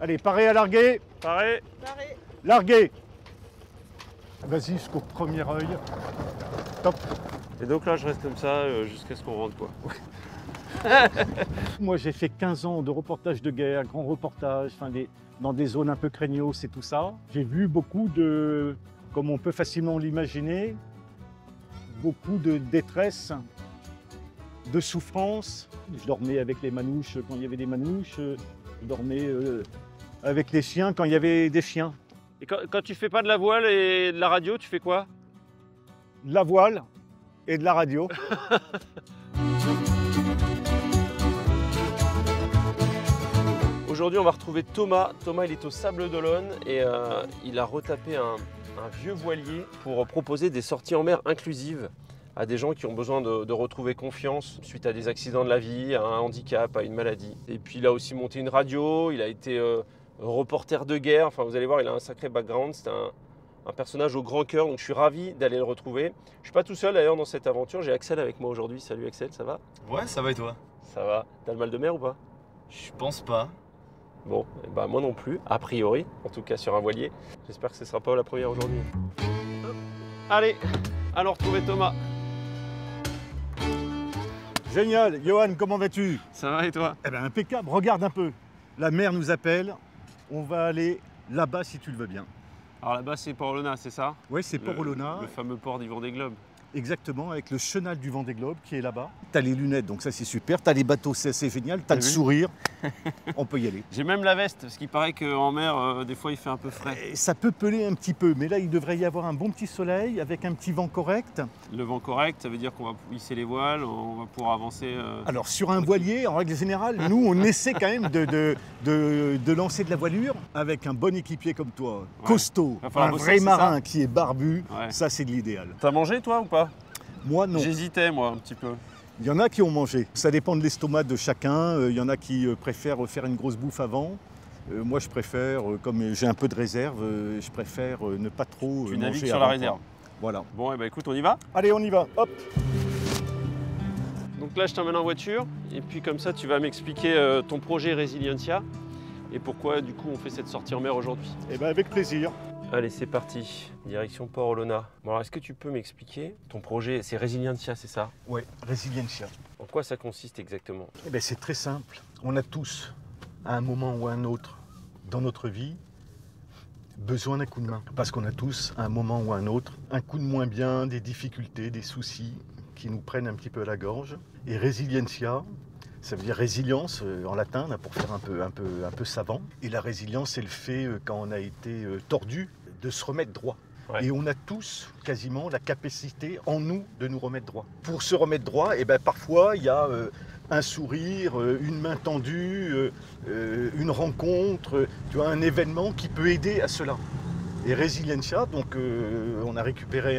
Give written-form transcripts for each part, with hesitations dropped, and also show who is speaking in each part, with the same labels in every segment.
Speaker 1: Allez, paré à larguer.
Speaker 2: Pareil.
Speaker 3: Pareil.
Speaker 1: Larguer. Vas-y jusqu'au premier œil. Top.
Speaker 2: Et donc là, je reste comme ça jusqu'à ce qu'on rentre, quoi.
Speaker 1: Moi, j'ai fait 15 ans de reportage de guerre, grands reportages, dans des zones un peu craignos et tout ça. J'ai vu beaucoup de, comme on peut facilement l'imaginer, beaucoup de détresse, de souffrance. Je dormais avec les manouches quand il y avait des manouches. Je dormais avec les chiens quand il y avait des chiens.
Speaker 2: Et quand tu fais pas de la voile et de la radio, tu fais quoi?
Speaker 1: De la voile et de la radio.
Speaker 2: Aujourd'hui, on va retrouver Thomas. Thomas, il est au Sable d'Olonne et il a retapé un vieux voilier pour proposer des sorties en mer inclusives à des gens qui ont besoin de retrouver confiance suite à des accidents de la vie, à un handicap, à une maladie. Et puis, il a aussi monté une radio, il a été reporter de guerre. Enfin, vous allez voir, il a un sacré background. C'est un personnage au grand cœur, donc je suis ravi d'aller le retrouver. Je ne suis pas tout seul d'ailleurs dans cette aventure, j'ai Axel avec moi aujourd'hui. Salut Axel, ça va?
Speaker 4: Ouais, ça va et toi?
Speaker 2: Ça va. T'as le mal de mer ou pas?
Speaker 4: Je pense pas.
Speaker 2: Bon, bah moi non plus, a priori, en tout cas sur un voilier. J'espère que ce ne sera pas la première aujourd'hui. Allez, allons retrouver Thomas.
Speaker 1: Génial. Johan, comment vas-tu?
Speaker 2: Ça va et toi?
Speaker 1: Eh bien, impeccable. Regarde un peu. La mer nous appelle. On va aller là-bas si tu le veux bien.
Speaker 2: Alors là-bas, c'est Port-Olona, c'est ça?
Speaker 1: Oui, c'est Port-Olona.
Speaker 2: Le fameux port du Vendée Globe.
Speaker 1: Exactement, avec le chenal du Vendée Globe qui est là-bas. Tu as les lunettes, donc ça c'est super. Tu as les bateaux, c'est assez génial. Tu as le sourire. On peut y aller.
Speaker 2: J'ai même la veste, parce qu'il paraît qu'en mer, des fois, il fait un peu frais.
Speaker 1: Et ça peut peler un petit peu, mais là, il devrait y avoir un bon petit soleil avec un petit vent correct.
Speaker 2: Le vent correct, ça veut dire qu'on va hisser les voiles, on va pouvoir avancer.
Speaker 1: Alors, sur un voilier, en règle générale, nous, on essaie quand même de lancer de la voilure avec un bon équipier comme toi,
Speaker 2: Ouais.
Speaker 1: costaud,
Speaker 2: Va falloir
Speaker 1: un
Speaker 2: bosser,
Speaker 1: vrai
Speaker 2: c'est
Speaker 1: marin
Speaker 2: ça
Speaker 1: qui est barbu.
Speaker 2: Ouais.
Speaker 1: Ça, c'est de l'idéal.
Speaker 2: T'as mangé, toi, ou pas?
Speaker 1: Moi, non.
Speaker 2: J'hésitais, moi, un petit peu.
Speaker 1: Il y en a qui ont mangé. Ça dépend de l'estomac de chacun. Il y en a qui préfèrent faire une grosse bouffe avant. Moi, je préfère, comme j'ai un peu de réserve, je préfère ne pas trop
Speaker 2: Tu
Speaker 1: manger
Speaker 2: navigues sur
Speaker 1: avant,
Speaker 2: la réserve.
Speaker 1: quoi. Voilà.
Speaker 2: Bon, et bah écoute, on y va.
Speaker 1: Allez, on y va. Hop.
Speaker 2: Donc là, je t'emmène en voiture, et puis comme ça, tu vas m'expliquer ton projet Resilientia, et pourquoi, du coup, on fait cette sortie en mer aujourd'hui.
Speaker 1: Eh bien, avec plaisir.
Speaker 2: Allez, c'est parti. Direction Port-Olona. Bon, alors, est-ce que tu peux m'expliquer ton projet? C'est Resilientia, c'est ça?
Speaker 1: Oui, Resilientia.
Speaker 2: En quoi ça consiste exactement?
Speaker 1: Eh bien, c'est très simple. On a tous, à un moment ou à un autre, dans notre vie, besoin d'un coup de main. Parce qu'on a tous, à un moment ou à un autre, un coup de moins bien, des difficultés, des soucis qui nous prennent un petit peu à la gorge. Et Resilientia, ça veut dire résilience en latin, là, pour faire un peu savant. Et la résilience, c'est le fait, quand on a été tordu, de se remettre droit.
Speaker 2: Ouais.
Speaker 1: Et on a tous quasiment la capacité en nous de nous remettre droit. Pour se remettre droit, eh ben, parfois il y a un sourire, une main tendue, une rencontre, tu vois, un événement qui peut aider à cela. Et Resilientia, donc on a récupéré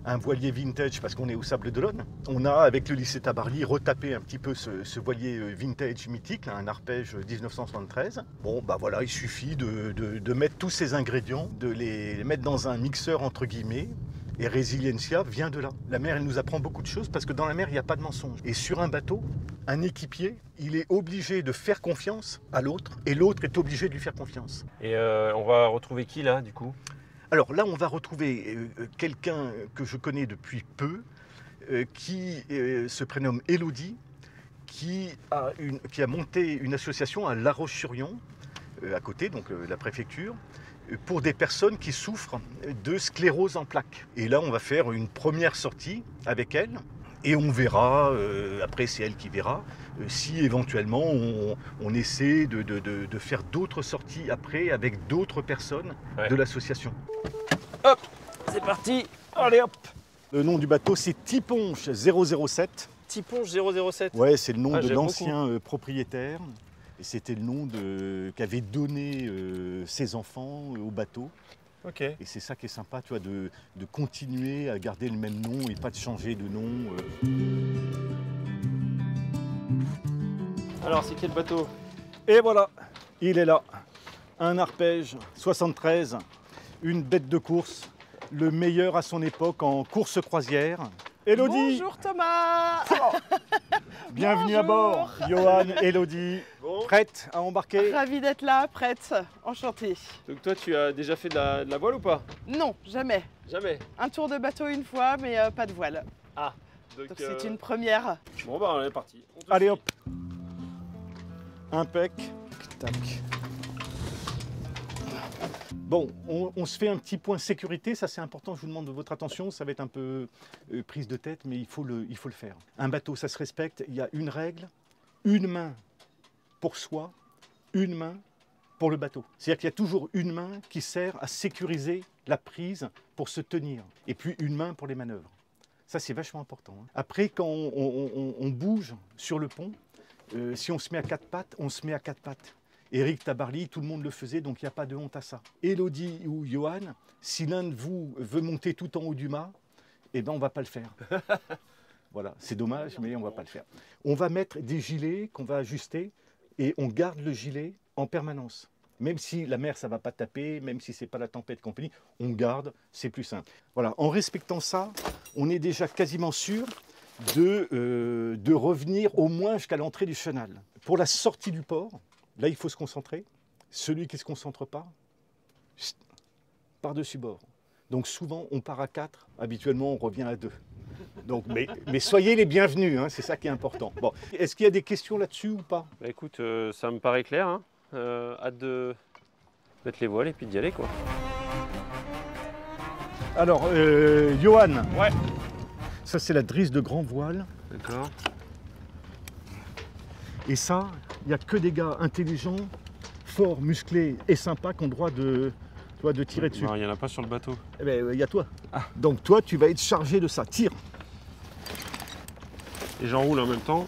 Speaker 1: un voilier vintage parce qu'on est au Sable d'Olonne. On a, avec le lycée Tabarly, retapé un petit peu ce voilier vintage mythique, là, un arpège 1973. Bon, bah voilà, il suffit de mettre tous ces ingrédients, de les mettre dans un mixeur entre guillemets. Et Resilientia vient de là. La mer, elle nous apprend beaucoup de choses parce que dans la mer, il n'y a pas de mensonge. Et sur un bateau, un équipier, il est obligé de faire confiance à l'autre et l'autre est obligé de lui faire confiance.
Speaker 2: Et on va retrouver qui, là, du coup?
Speaker 1: Alors là, on va retrouver quelqu'un que je connais depuis peu, qui se prénomme Élodie, qui a monté une association à La Roche-sur-Yon, à côté, donc la préfecture, pour des personnes qui souffrent de sclérose en plaques. Et là, on va faire une première sortie avec elle. Et on verra, après c'est elle qui verra, si éventuellement on essaie de faire d'autres sorties après avec d'autres personnes de l'association.
Speaker 2: Hop, c'est parti.
Speaker 1: Allez hop. Le nom du bateau c'est Tiponche 007.
Speaker 2: Tiponche 007.
Speaker 1: Ouais, c'est le nom de
Speaker 2: j'aime
Speaker 1: l'ancien propriétaire. Et c'était le nom qu'avaient donné ses enfants au bateau.
Speaker 2: Ok.
Speaker 1: Et c'est ça qui est sympa, tu vois, de continuer à garder le même nom et pas de changer de nom.
Speaker 2: Alors, c'est quel bateau?
Speaker 1: Et voilà, il est là. Un arpège 73, une bête de course, le meilleur à son époque en course croisière. Élodie!
Speaker 3: Bonjour Thomas.
Speaker 1: Bienvenue à bord,
Speaker 3: Bonjour.
Speaker 1: Johan, Elodie.
Speaker 2: Bon,
Speaker 1: Prête à embarquer?
Speaker 3: Ravie d'être là, prête, enchantée.
Speaker 2: donc toi tu as déjà fait de la voile ou pas?
Speaker 3: Non, jamais.
Speaker 2: Jamais.
Speaker 3: Un tour de bateau une fois, mais pas de voile.
Speaker 2: Donc,
Speaker 3: Donc c'est une première.
Speaker 2: Bon bah on est parti. On te
Speaker 1: Allez
Speaker 2: suit.
Speaker 1: hop. Impec. Tac. Bon, on se fait un petit point sécurité, ça c'est important, je vous demande de votre attention, ça va être un peu prise de tête, mais il faut le faire. Un bateau, ça se respecte, il y a une règle, une main pour soi, une main pour le bateau. C'est-à-dire qu'il y a toujours une main qui sert à sécuriser la prise pour se tenir, et puis une main pour les manœuvres. Ça c'est vachement important. Après, quand on bouge sur le pont, si on se met à quatre pattes, on se met à quatre pattes. Éric Tabarly, tout le monde le faisait, donc il n'y a pas de honte à ça. Elodie ou Johan, si l'un de vous veut monter tout en haut du mât, eh ben on ne va pas le faire. Voilà, c'est dommage, mais on ne va pas le faire. On va mettre des gilets qu'on va ajuster et on garde le gilet en permanence. Même si la mer, ça ne va pas taper, même si ce n'est pas la tempête compagnie, on garde, c'est plus simple. Voilà, en respectant ça, on est déjà quasiment sûr de revenir au moins jusqu'à l'entrée du chenal. Pour la sortie du port, là, il faut se concentrer. Celui qui ne se concentre pas, par-dessus bord. Donc souvent, on part à 4. Habituellement, on revient à 2. Donc, mais soyez les bienvenus, hein, c'est ça qui est important. Bon, est-ce qu'il y a des questions là-dessus ou pas?
Speaker 2: Bah écoute, ça me paraît clair. Hein. Hâte de mettre les voiles et puis d'y aller quoi.
Speaker 1: Alors, Johan.
Speaker 2: Ouais.
Speaker 1: Ça, c'est la drisse de grand voile.
Speaker 2: D'accord.
Speaker 1: Et ça, il n'y a que des gars intelligents, forts, musclés et sympas qui ont le droit de tirer dessus.
Speaker 2: Il n'y en a pas sur le bateau.
Speaker 1: Eh ben, il y a toi. Donc toi, tu vas être chargé de ça. Tire.
Speaker 2: Et j'enroule en même temps.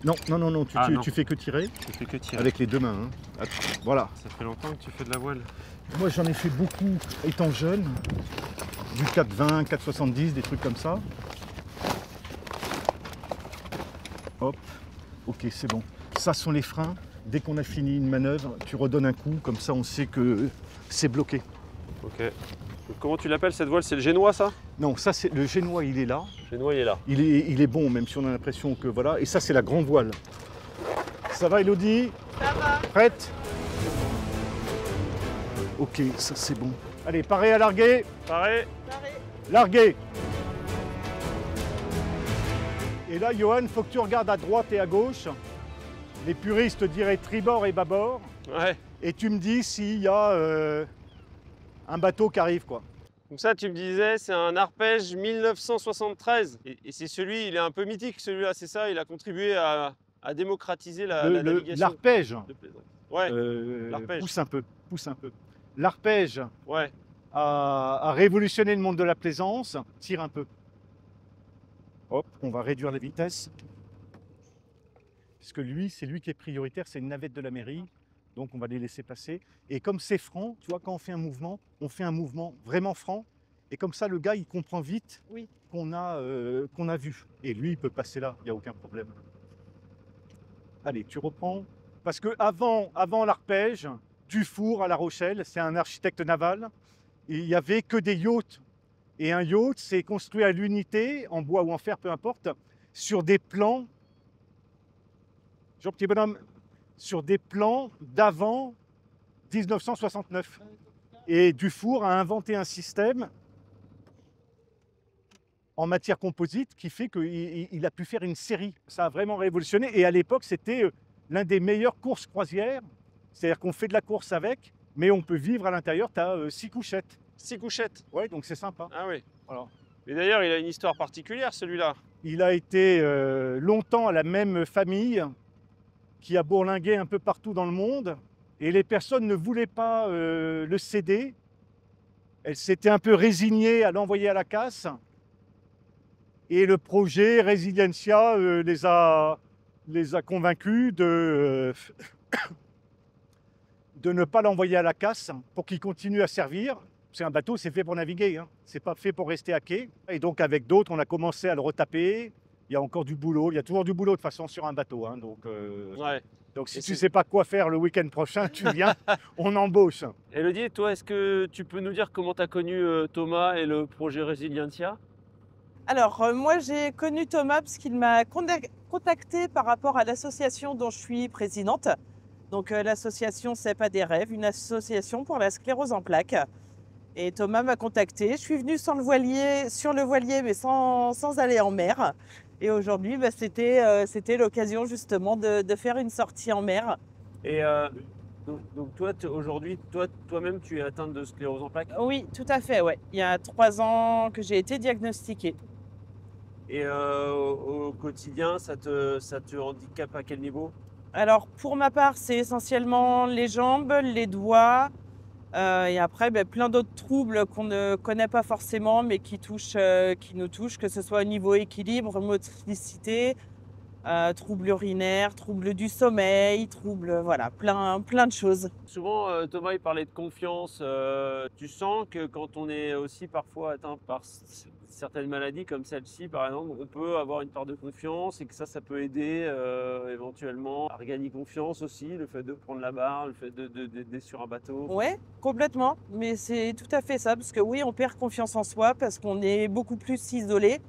Speaker 1: Non, non,
Speaker 2: Non.
Speaker 1: tu fais que tirer
Speaker 2: Je fais que tirer.
Speaker 1: avec les deux mains. Hein. Attends, voilà.
Speaker 2: Ça fait longtemps que tu fais de la voile.
Speaker 1: Moi, j'en ai fait beaucoup étant jeune. Du 4,20, 4,70, des trucs comme ça. Hop. Ok, c'est bon. Ça sont les freins. Dès qu'on a fini une manœuvre, tu redonnes un coup. Comme ça, on sait que c'est bloqué.
Speaker 2: Ok. Donc, comment tu l'appelles cette voile? C'est le génois ça?
Speaker 1: Non, ça, c'est le génois, il est là.
Speaker 2: Le génois il est là.
Speaker 1: Il est bon, même si on a l'impression que voilà. Et ça, c'est la grande voile. Ça va, Elodie?
Speaker 3: Ça va.
Speaker 1: Prête? Ok, ça c'est bon. Allez, paré à larguer.
Speaker 2: Pareil.
Speaker 1: Larguer. Et là, Johan, faut que tu regardes à droite et à gauche. Les puristes diraient tribord et bâbord.
Speaker 2: Ouais.
Speaker 1: Et tu me dis s'il y a un bateau qui arrive, quoi.
Speaker 2: Donc ça, tu me disais, c'est un arpège 1973. Et c'est celui, il est un peu mythique celui-là, c'est ça? Il a contribué à démocratiser la navigation.
Speaker 1: L'arpège.
Speaker 2: de plaisance. Ouais, l'arpège.
Speaker 1: Pousse un peu, pousse un peu. L'arpège
Speaker 2: ouais.
Speaker 1: a révolutionné le monde de la plaisance. Tire un peu. Hop, on va réduire la vitesse. Parce que lui, c'est lui qui est prioritaire, c'est une navette de la mairie. Donc on va les laisser passer. Et comme c'est franc, tu vois, quand on fait un mouvement vraiment franc. Et comme ça, le gars, il comprend vite
Speaker 3: Oui.
Speaker 1: qu'on a vu. Et lui, il peut passer là, il n'y a aucun problème. Allez, tu reprends. Parce que avant l'arpège, Dufour à La Rochelle, c'est un architecte naval. Et il n'y avait que des yachts. Et un yacht, c'est construit à l'unité, en bois ou en fer, peu importe, sur des plans, Jean Petit Bonhomme, sur des plans d'avant 1969. Et Dufour a inventé un système en matière composite qui fait qu'il a pu faire une série. Ça a vraiment révolutionné. Et à l'époque, c'était l'un des meilleurs courses croisières. C'est-à-dire qu'on fait de la course avec, mais on peut vivre à l'intérieur. Tu as 6 couchettes.
Speaker 2: 6 couchettes.
Speaker 1: Ouais, donc c'est sympa.
Speaker 2: Ah oui.
Speaker 1: Voilà.
Speaker 2: Mais d'ailleurs, il a une histoire particulière celui-là.
Speaker 1: Il a été longtemps à la même famille qui a bourlingué un peu partout dans le monde. Et les personnes ne voulaient pas le céder. Elles s'étaient un peu résignées à l'envoyer à la casse. Et le projet Resilientia les a convaincus de ne pas l'envoyer à la casse pour qu'il continue à servir. C'est un bateau, c'est fait pour naviguer, hein. C'est pas fait pour rester à quai. Et donc avec d'autres, on a commencé à le retaper. Il y a encore du boulot, il y a toujours du boulot de toute façon sur un bateau. Hein.
Speaker 2: Ouais.
Speaker 1: Donc si
Speaker 2: Et
Speaker 1: tu ne sais pas quoi faire le week-end prochain, tu viens, on embauche.
Speaker 2: Elodie, toi, est-ce que tu peux nous dire comment tu as connu Thomas et le projet Resilientia?
Speaker 3: Alors, moi, j'ai connu Thomas parce qu'il m'a contacté par rapport à l'association dont je suis présidente. Donc, l'association C'est pas des rêves, une association pour la sclérose en plaques. Et Thomas m'a contacté. Je suis venue sur le voilier, mais sans aller en mer. Et aujourd'hui, c'était l'occasion justement de faire une sortie en mer.
Speaker 2: Et donc toi, aujourd'hui, toi-même, tu es atteinte de sclérose en plaques.
Speaker 3: Oui, tout à fait, ouais. Il y a 3 ans que j'ai été diagnostiquée.
Speaker 2: Et au quotidien, ça te handicape à quel niveau?
Speaker 3: Alors, pour ma part, c'est essentiellement les jambes, les doigts, et après, plein d'autres troubles qu'on ne connaît pas forcément, mais qui nous touchent, que ce soit au niveau équilibre, motricité, troubles urinaires, troubles du sommeil, voilà, plein de choses.
Speaker 2: Souvent, Thomas, il parlait de confiance. Tu sens que quand on est aussi parfois atteint par certaines maladies comme celle-ci, par exemple, on peut avoir une part de confiance et que ça peut aider éventuellement à regagner confiance aussi, le fait de prendre la barre, le fait d'être sur un bateau.
Speaker 3: Ouais, complètement, mais c'est tout à fait ça, parce que oui, on perd confiance en soi parce qu'on est beaucoup plus isolé.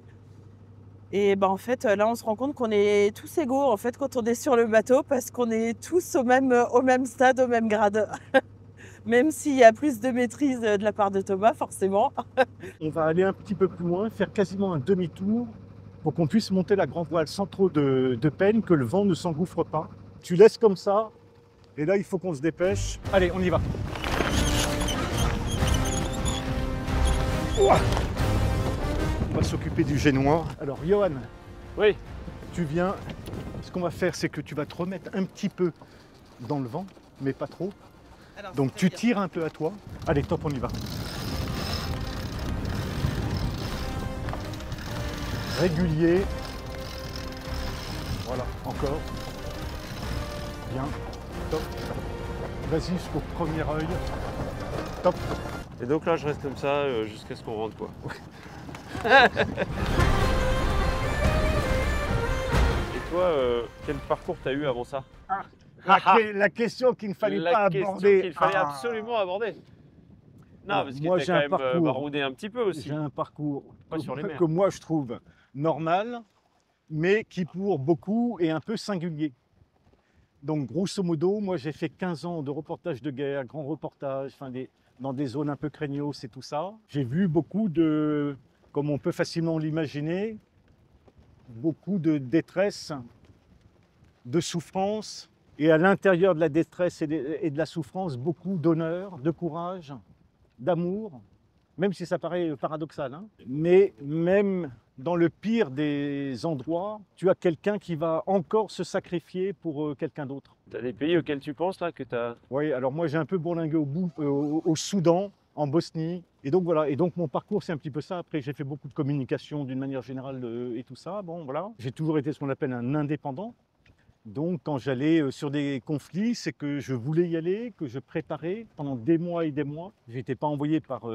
Speaker 3: Et en fait, là, on se rend compte qu'on est tous égaux en fait quand on est sur le bateau parce qu'on est tous au même stade, au même grade. Même s'il y a plus de maîtrise de la part de Thomas, forcément.
Speaker 1: On va aller un petit peu plus loin, faire quasiment un demi-tour pour qu'on puisse monter la grand voile sans trop de peine, que le vent ne s'engouffre pas. Tu laisses comme ça, et là il faut qu'on se dépêche. Allez, on y va. Ouah. On va s'occuper du génois. Alors Johan,
Speaker 2: Oui.
Speaker 1: tu viens. Ce qu'on va faire, c'est que tu vas te remettre un petit peu dans le vent, mais pas trop.
Speaker 3: Alors,
Speaker 1: Donc tu tires un peu à toi. Allez, top, on y va. Régulier. Voilà, encore. Bien. Top. Vas-y jusqu'au premier œil. Top.
Speaker 2: Et donc là, je reste comme ça jusqu'à ce qu'on rentre, quoi. Et toi, quel parcours t'as eu avant ça?
Speaker 1: La question qu'il ne fallait
Speaker 2: La
Speaker 1: pas
Speaker 2: question
Speaker 1: aborder.
Speaker 2: qu'il fallait absolument aborder. Non,
Speaker 1: Alors,
Speaker 2: parce
Speaker 1: moi,
Speaker 2: que
Speaker 1: j'ai
Speaker 2: t'as
Speaker 1: un
Speaker 2: quand même
Speaker 1: parcours.
Speaker 2: baroudé un petit peu aussi.
Speaker 1: J'ai un parcours
Speaker 2: Pas sur les mers.
Speaker 1: que moi je trouve normal, mais qui pour beaucoup est un peu singulier. Donc grosso modo, moi j'ai fait 15 ans de reportage de guerre, grands reportages, dans des zones un peu craignos et tout ça. J'ai vu beaucoup de, comme on peut facilement l'imaginer, beaucoup de détresse, de souffrance, et à l'intérieur de la détresse et de la souffrance, beaucoup d'honneur, de courage, d'amour, même si ça paraît paradoxal, hein. Mais même dans le pire des endroits, tu as quelqu'un qui va encore se sacrifier pour quelqu'un d'autre.
Speaker 2: T'as des pays auxquels tu penses là que t'as.
Speaker 1: Oui, alors moi j'ai un peu bourlingué au Soudan, en Bosnie, et donc voilà. Et donc mon parcours c'est un petit peu ça. Après j'ai fait beaucoup de communication d'une manière générale et tout ça. Bon voilà, j'ai toujours été ce qu'on appelle un indépendant. Donc quand j'allais sur des conflits, c'est que je voulais y aller, que je préparais pendant des mois et des mois. Je n'étais pas envoyé par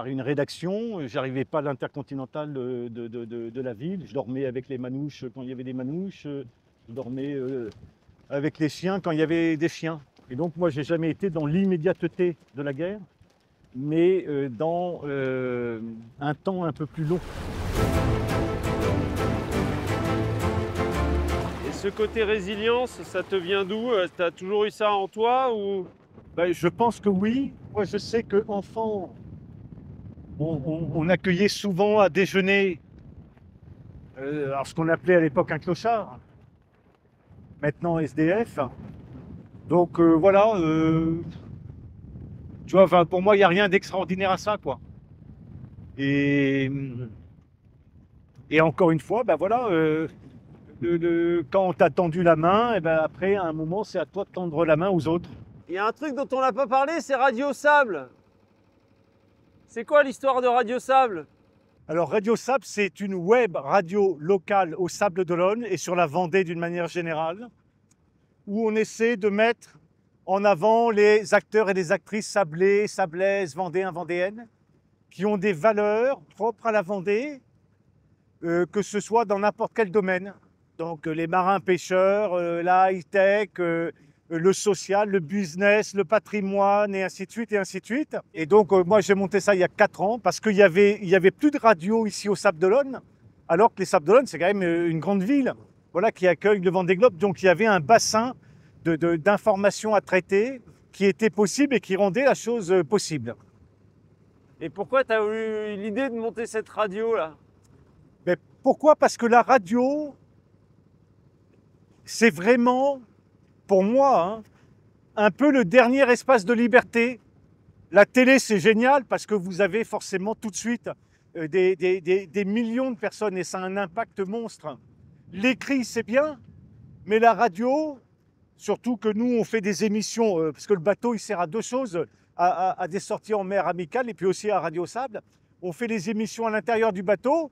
Speaker 1: une rédaction, j'arrivais pas à l'intercontinental de la ville. Je dormais avec les manouches quand il y avait des manouches, je dormais avec les chiens quand il y avait des chiens. Et donc moi j'ai jamais été dans l'immédiateté de la guerre, mais dans un temps un peu plus long.
Speaker 2: Ce côté résilience, ça te vient d'où? T'as toujours eu ça en toi ou?
Speaker 1: Je pense que oui. Moi, je sais qu'enfant, on accueillait souvent à déjeuner alors ce qu'on appelait à l'époque un clochard, maintenant SDF. Donc voilà, tu vois, pour moi, il n'y a rien d'extraordinaire à ça, quoi. Et encore une fois, voilà. Quand on t'a tendu la main, et après, à un moment, c'est à toi de tendre la main aux autres.
Speaker 2: Il y a un truc dont on n'a pas parlé, c'est Radio Sable. C'est quoi l'histoire de Radio Sable?
Speaker 1: Alors, Radio Sable, c'est une web radio locale au Sable d'Olonne et sur la Vendée d'une manière générale, où on essaie de mettre en avant les acteurs et les actrices sablés, sablaises, vendéens, vendéennes, qui ont des valeurs propres à la Vendée, que ce soit dans n'importe quel domaine. Donc les marins pêcheurs, la high-tech,
Speaker 5: le social, le business, le patrimoine, et ainsi de suite, et ainsi de suite. Et donc, moi, j'ai monté ça il y a 4 ans, parce qu'il y avait plus de radio ici au Sables d'Olonne, alors que les Sables d'Olonne, c'est quand même une grande ville, voilà, qui accueille le Vendée Globe. Donc, il y avait un bassin d'informations à traiter qui était possible et qui rendait la chose possible.
Speaker 2: Et pourquoi tu as eu l'idée de monter cette radio là?
Speaker 5: Mais pourquoi? Parce que la radio, c'est vraiment, pour moi, hein, un peu le dernier espace de liberté. La télé, c'est génial parce que vous avez forcément tout de suite des millions de personnes et ça a un impact monstre. L'écrit, c'est bien, mais la radio, surtout que nous, on fait des émissions, parce que le bateau, il sert à 2 choses, à des sorties en mer amicales et puis aussi à Radio Sable. On fait les émissions à l'intérieur du bateau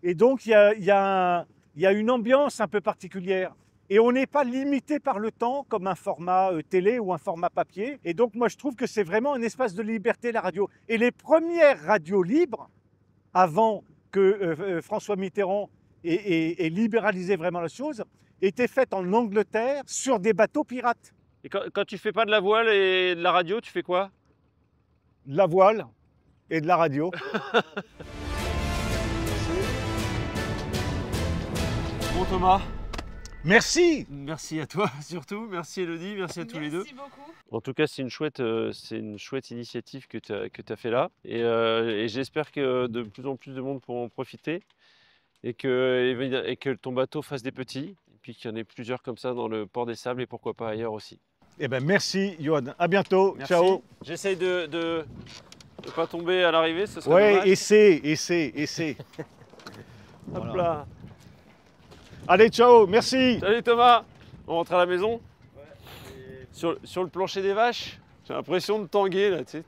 Speaker 5: et donc il y a une ambiance un peu particulière. Et on n'est pas limité par le temps comme un format télé ou un format papier. Et donc moi je trouve que c'est vraiment un espace de liberté, la radio. Et les premières radios libres, avant que François Mitterrand ait libéralisé vraiment la chose, étaient faites en Angleterre sur des bateaux pirates.
Speaker 2: Et quand tu fais pas de la voile et de la radio, tu fais quoi?
Speaker 5: De la voile et de la radio.
Speaker 2: Bon Thomas,
Speaker 5: Merci.
Speaker 2: merci à toi surtout, merci Elodie, merci à tous les deux.
Speaker 3: Merci beaucoup.
Speaker 2: En tout cas, c'est une chouette initiative que tu as fait là. Et j'espère que de plus en plus de monde pourront en profiter et que ton bateau fasse des petits. Et puis qu'il y en ait plusieurs comme ça dans le port des Sables et pourquoi pas ailleurs aussi.
Speaker 5: Eh ben merci, Johan. À bientôt.
Speaker 2: Merci.
Speaker 5: Ciao.
Speaker 2: J'essaye de pas tomber à l'arrivée, ce serait
Speaker 5: Ouais,
Speaker 2: dommage.
Speaker 5: essaie.
Speaker 2: Hop
Speaker 5: Voilà.
Speaker 2: là.
Speaker 5: Allez, ciao. Merci.
Speaker 2: Salut Thomas. On rentre à la maison? Sur le plancher des vaches? J'ai l'impression de tanguer là, tu sais.